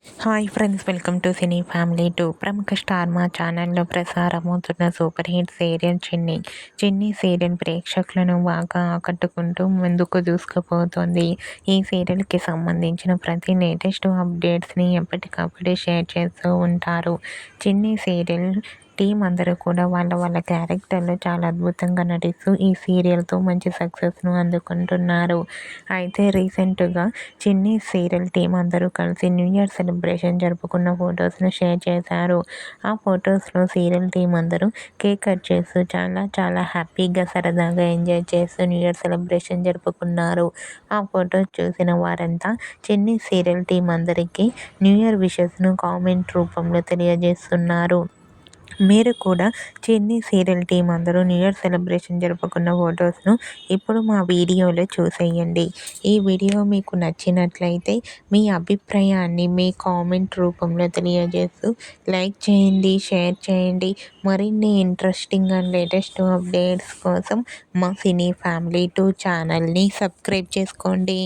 Hi friends, welcome to cine family 2. ప్రముఖ star మా ఛానల్లో ప్రసారమవుతున్న సూపర్ హిట్ సీరియల్ చిన్ని సీరియల్ ప్రేక్షకులను బాగా ఆకట్టుకుంటూ ముందుకు దూసుకుపోతుంది. ఈ సీరియల్కి సంబంధించిన ప్రతి లేటెస్ట్ అప్డేట్స్ని ఎప్పటికప్పుడు షేర్ చేస్తూ ఉంటారు. చిన్ని సీరియల్ టీం అందరూ కూడా వాళ్ళ క్యారెక్టర్లు చాలా అద్భుతంగా నటిస్తూ ఈ సీరియల్తో మంచి సక్సెస్ను అందుకుంటున్నారు. అయితే రీసెంట్గా చిన్ని సీరియల్ టీం అందరూ కలిసి న్యూ ఇయర్ సెలబ్రేషన్ జరుపుకున్న ఫొటోస్ను షేర్ చేశారు. ఆ ఫొటోస్లో సీరియల్ టీం అందరూ కేక్ కట్ చేస్తూ చాలా హ్యాపీగా సరదాగా ఎంజాయ్ చేస్తూ న్యూ ఇయర్ సెలబ్రేషన్ జరుపుకున్నారు. ఆ ఫొటోస్ చూసిన వారంతా చిన్ని సీరియల్ టీం అందరికీ న్యూ ఇయర్ విషెస్ను కామెంట్ రూపంలో తెలియజేస్తున్నారు. మీరు కూడా చిన్ని సీరియల్ టీం అందరూ న్యూ ఇయర్ సెలబ్రేషన్ జరుపుకున్న ఫొటోస్ను ఇప్పుడు మా వీడియోలో చూసేయండి. ఈ వీడియో మీకు నచ్చినట్లయితే మీ అభిప్రాయాన్ని మీ కామెంట్ రూపంలో తెలియజేస్తూ లైక్ చేయండి, షేర్ చేయండి. మరిన్ని ఇంట్రెస్టింగ్ అండ్ లేటెస్ట్ అప్డేట్స్ కోసం మా సినీ ఫ్యామిలీ 2 ఛానల్ని సబ్స్క్రైబ్ చేసుకోండి.